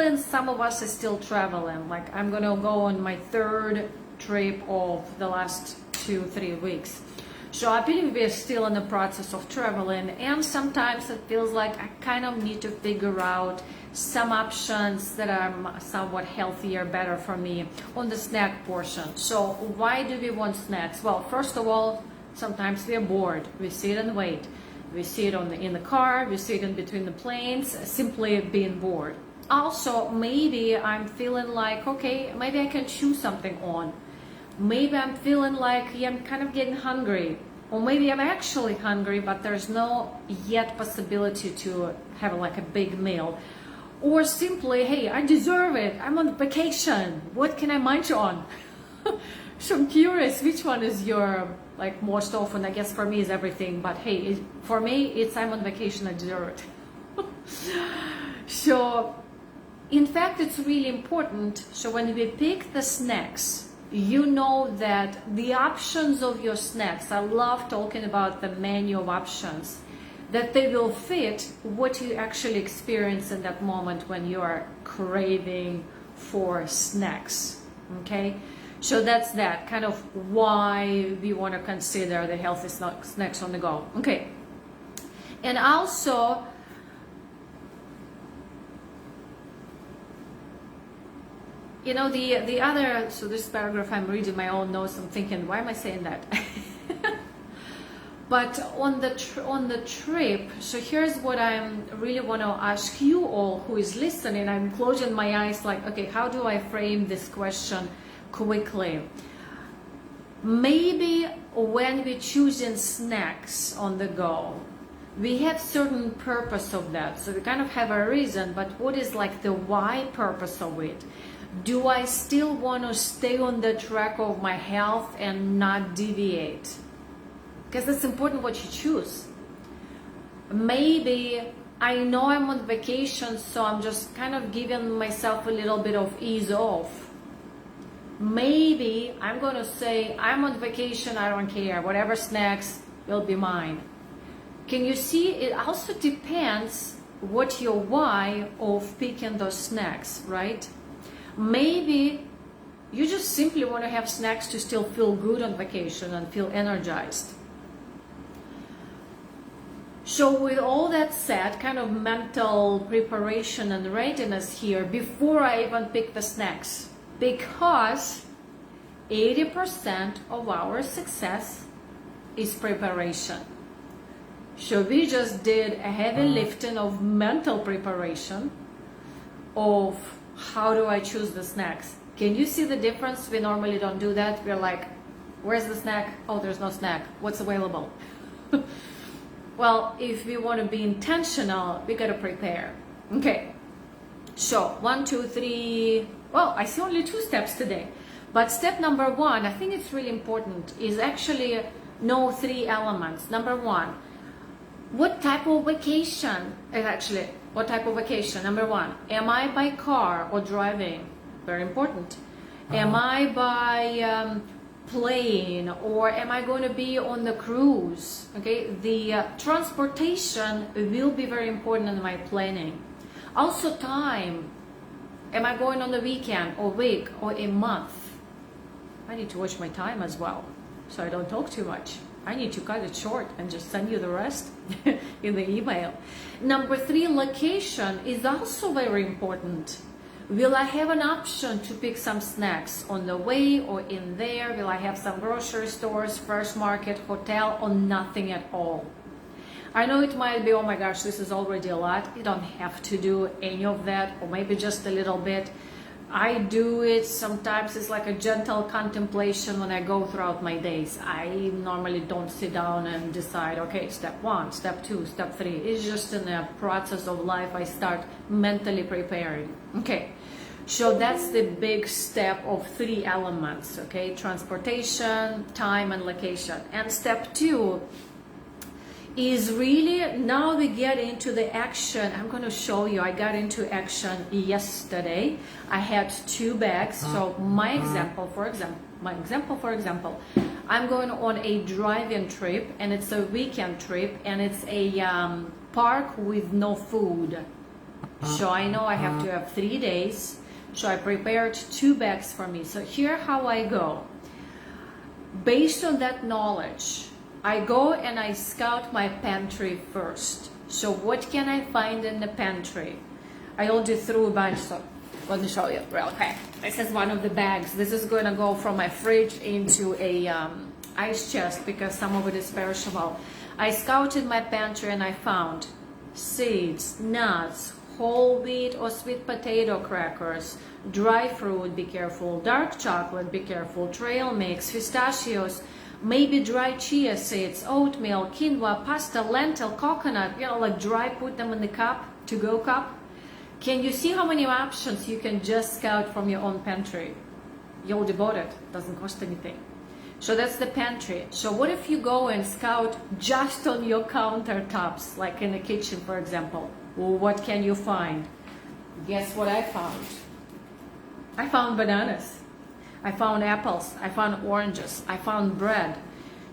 traveling, some of us are still traveling. Like I'm gonna go on my third trip of the last 2-3 weeks. So I believe we're still in the process of traveling, and sometimes it feels like I kind of need to figure out some options that are somewhat healthier, better for me on the snack portion. So why do we want snacks? Well, first of all, sometimes we are bored. We sit and wait. We sit in the car, we sit in between the planes, simply being bored. Also, maybe I'm feeling like, okay, maybe I can chew something on. Maybe I'm feeling like, yeah, I'm kind of getting hungry. Or maybe I'm actually hungry, but there's no yet possibility to have like a big meal. Or simply, hey, I deserve it. I'm on vacation. What can I munch on? So I'm curious, which one is your, like, most often? I guess for me is everything. But hey, for me, it's I'm on vacation, I deserve it. So, in fact, it's really important. So when we pick the snacks, you know that the options of your snacks, I love talking about the menu of options, that they will fit what you actually experience in that moment when you are craving for snacks. Okay, so that's that kind of why we want to consider the healthy snacks on the go. Okay, and also you know, the other, so this paragraph I'm reading my own notes, I'm thinking, why am I saying that? But on the trip, so here's what I really want to ask you all who is listening. I'm closing my eyes like, okay, how do I frame this question quickly? Maybe when we're choosing snacks on the go, we have certain purpose of that. So we kind of have a reason, but what is like the why purpose of it? Do I still want to stay on the track of my health and not deviate? Because it's important what you choose. Maybe I know I'm on vacation, so I'm just kind of giving myself a little bit of ease off. Maybe I'm going to say, I'm on vacation, I don't care. Whatever snacks will be mine. Can you see? It also depends what your why of picking those snacks, right? Maybe you just simply want to have snacks to still feel good on vacation and feel energized. So with all that said, kind of mental preparation and readiness here before I even pick the snacks, because 80% of our success is preparation. So we just did a heavy lifting of mental preparation of how do I choose the snacks. Can you see the difference? We normally don't do that. We're like, where's the snack? Oh, there's no snack. What's available? Well, if we want to be intentional, we got to prepare. Okay. So 1, 2, 3. Well, I see only 2 steps today. But step number 1, I think it's really important, is actually know 3 elements. Number 1, what type of vacation? What type of vacation? Number 1, am I by car or driving? Very important. Am I by plane, or am I going to be on the cruise? Okay, the transportation will be very important in my planning. Also time. Am I going on the weekend or week or a month? I need to watch my time as well, so I don't talk too much. I need to cut it short and just send you the rest in the email. Number 3, location is also very important. Will I have an option to pick some snacks on the way or in there? Will I have some grocery stores, fresh market, hotel, or nothing at all? I know it might be, oh my gosh, this is already a lot. You don't have to do any of that, or maybe just a little bit. I do it sometimes. It's like a gentle contemplation when I go throughout my days. I normally don't sit down and decide, okay, step 1, step 2, step 3. It's just in the process of life I start mentally preparing. Okay, so that's the big step of 3 elements, okay? Transportation, time, and location. And step 2 is really, now we get into the action. I'm going to show you. I got into action yesterday. I had 2 bags. So my example, for example, I'm going on a drive-in trip, and it's a weekend trip, and it's a park with no food. So I know I have to have 3 days. So I prepared 2 bags for me. So here how I go. Based on that knowledge, I go and I scout my pantry first. So what can I find in the pantry? I already threw a bunch, so let me show you real quick. This is one of the bags. This is going to go from my fridge into a ice chest because some of it is perishable. I scouted my pantry and I found seeds, nuts, whole wheat or sweet potato crackers, dry fruit, be careful, dark chocolate, be careful, trail mix, pistachios, maybe dry chia seeds, oatmeal, quinoa, pasta, lentil, coconut, like dry, put them in the cup, to-go cup. Can you see how many options you can just scout from your own pantry? You already bought it, doesn't cost anything. So that's the pantry. So what if you go and scout just on your countertops, like in the kitchen, for example? Well, what can you find? Guess what I found? I found bananas. I found apples. I found oranges. I found bread.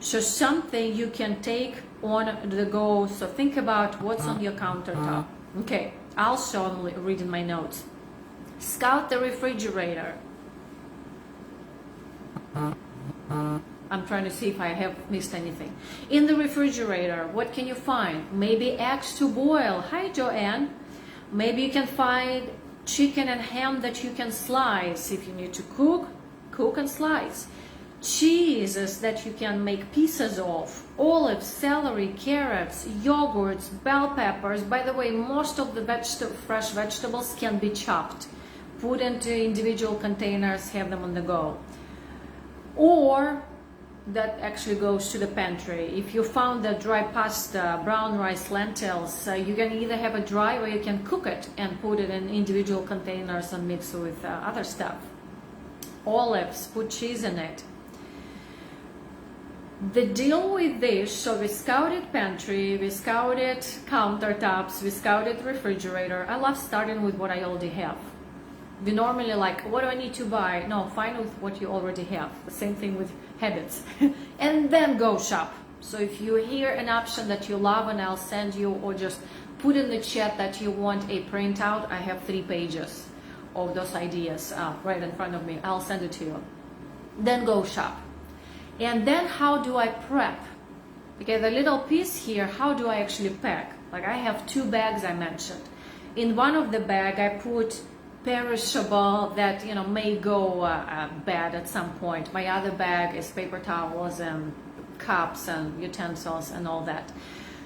So something you can take on the go. So think about what's on your countertop. Okay, also I'm reading my notes. Scout the refrigerator. I'm trying to see if I have missed anything. In the refrigerator, what can you find? Maybe eggs to boil. Hi, Joanne. Maybe you can find chicken and ham that you can slice. If you need to cook, cook and slice. Cheeses that you can make pieces of. Olives, celery, carrots, yogurts, bell peppers. By the way, most of the fresh vegetables can be chopped. Put into individual containers, have them on the go. Or that actually goes to the pantry. If you found the dry pasta, brown rice, lentils, you can either have it dry or you can cook it and put it in individual containers and mix it with other stuff. Olives, put cheese in it. The deal with this, so we scouted pantry, we scouted countertops, we scouted refrigerator. I love starting with what I already have. We normally like, what do I need to buy? No, fine with what you already have. The same thing with habits. And then go shop. So if you hear an option that you love and I'll send you, or just put in the chat that you want a printout, I have 3 pages of those ideas right in front of me. I'll send it to you. Then go shop. And then how do I prep? Okay, the little piece here, how do I actually pack? Like I have 2 bags I mentioned. In one of the bag I put perishable that may go bad at some point. My other bag is paper towels and cups and utensils and all that.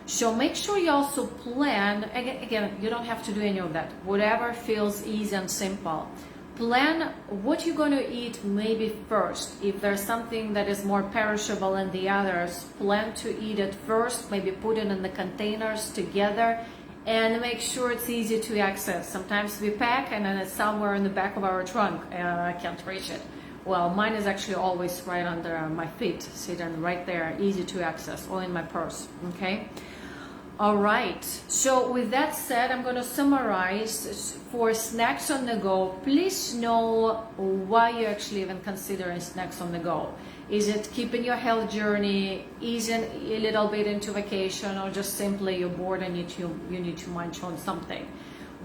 So make sure you also plan, again, you don't have to do any of that. Whatever feels easy and simple. Plan what you're going to eat maybe first. If there's something that is more perishable than the others, plan to eat it first, maybe put it in the containers together and make sure it's easy to access. Sometimes we pack and then it's somewhere in the back of our trunk and I can't reach it. Well, mine is actually always right under my feet, sitting right there, easy to access, or in my purse, okay? All right, so with that said, I'm going to summarize for snacks on the go. Please know why you're actually even considering snacks on the go. Is it keeping your health journey, easing a little bit into vacation, or just simply you're bored and you need to munch on something?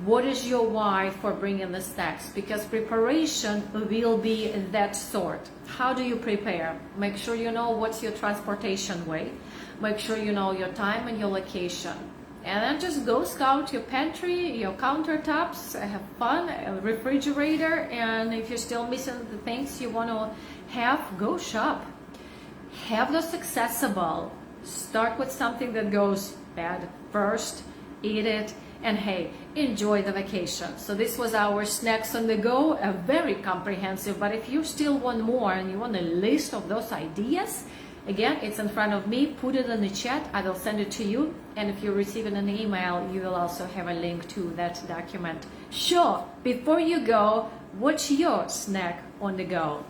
What is your why for bringing the snacks? Because preparation will be that sort. How do you prepare? Make sure you know what's your transportation way. Make sure you know your time and your location. And then just go scout your pantry, your countertops, have fun, a refrigerator, and if you're still missing the things you want to have, go shop. Have those accessible. Start with something that goes bad first, eat it, and hey, enjoy the vacation. So this was our snacks on the go, a very comprehensive, but if you still want more and you want a list of those ideas, again, it's in front of me. Put it in the chat. I will send it to you. And if you receive it in an email, you will also have a link to that document. Sure, before you go, what's your snack on the go?